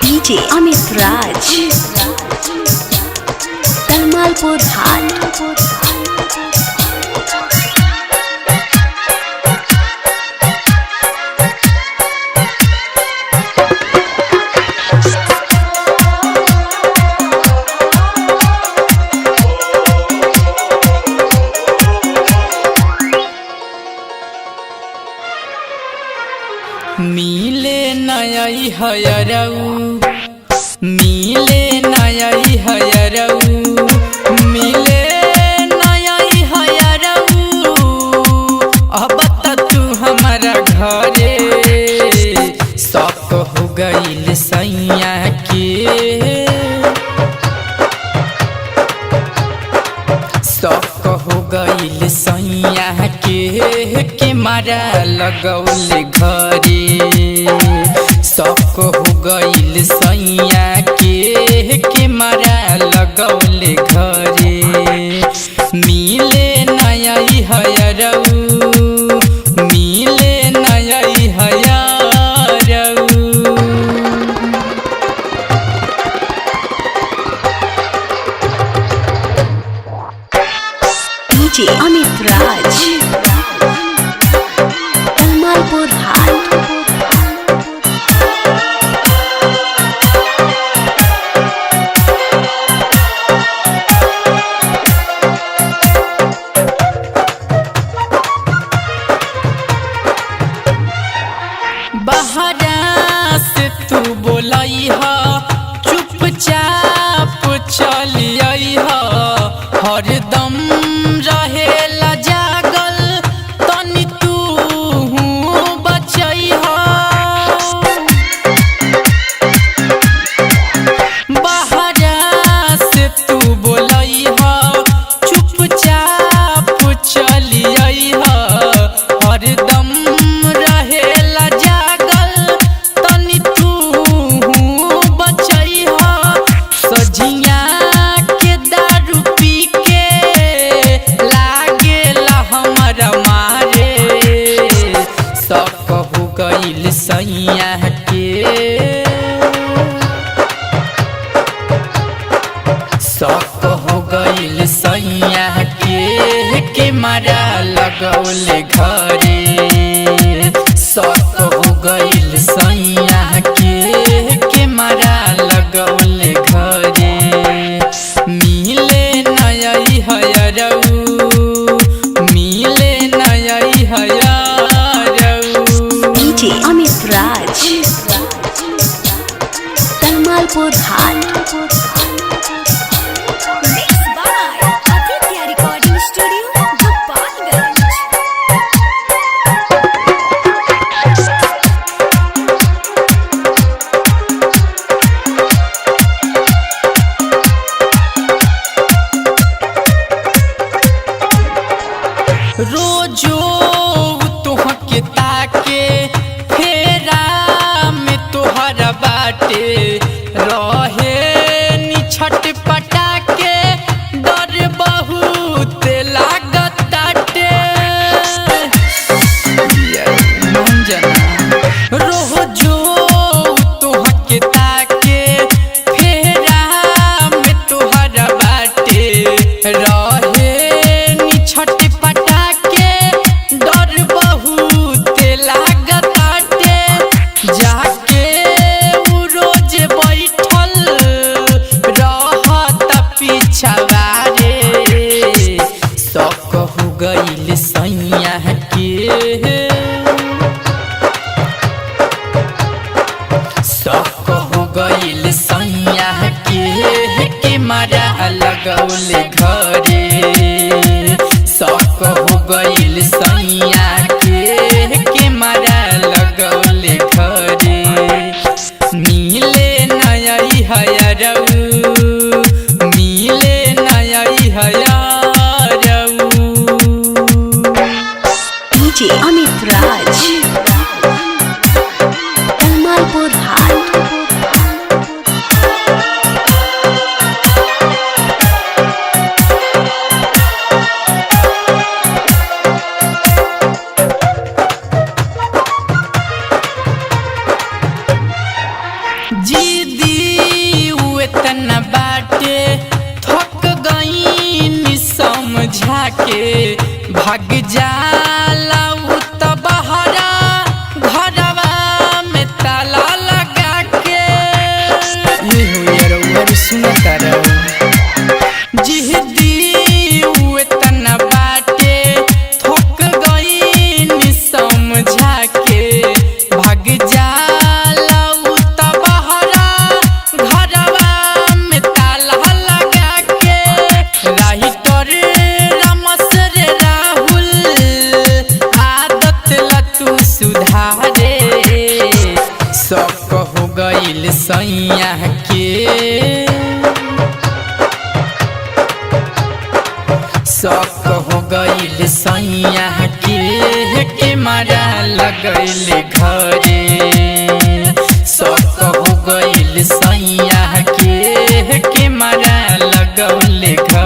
DJ Amit राज कलमालपुर हाट। मिले नई हयरऊ मिले नई हयरऊ मिले नई हयरऊ अब तू हमारा घरे शौक हो गईल सैया के शौक हो गईल सैया के मारा लगौले घरे शौक हो गईल सैया के मारा लगौले घरे मिले नई हयरऊ मिले नई हयरऊ। डीजे अमित राज कलमालपुर हाट। बहरा से तू बोलई ह चुपचाप चलिए हरदम रहेला जागल तनी तू बचई बहरा से तू बोलई ह चुपचाप चलिए हरदम रहेला जागल तनी तू बचई सजिया के दारू पी के लागेला हमारा मारे शौक हो गईल सैया के शौक हो गईल सैया के मारा लगौले घरे शौक हो गईल सैया के मारा लगौले घरे मिले नई हयरऊ मिले नई हयरऊ। डीजे अमित राज कलमालपुर हाट। रोजो तोहके ताके फेरा में तोहरा बाटे रहे निछट पटा के डर बहुत लागताटे रोजो तोहके ताके फेरा में तोहरा बाटे रहे निछट पटा डर बहुत लागताटे जाके उ रोज बैठल रहत पिछवारे शौक हो गईल सैया के शौक हो गईल सैया के मारा लगौले घरे शौक हो गईल सैया के मारा लगौले घरे मिले नई हयरऊ मिले नई हयरऊ। डीजे अमित राज कलमालपुर हाट। इतना बाटे थक गई समझा के भाग जाला उ त बहरा घरवा में ताला लगा के ये हो यार सुनता रहो जिहदी उ इतना बाटे थक गई समझा के भाग जाला उ त बहरा घरवा में ताला लगा के राइटर रमस रे राहुल आदत लतू सुधारे सब हो गइल सैया के शौक हो गइल सैया के मारा लगैल घरे शौक हो गइल सैया के मारा लगौल घरे।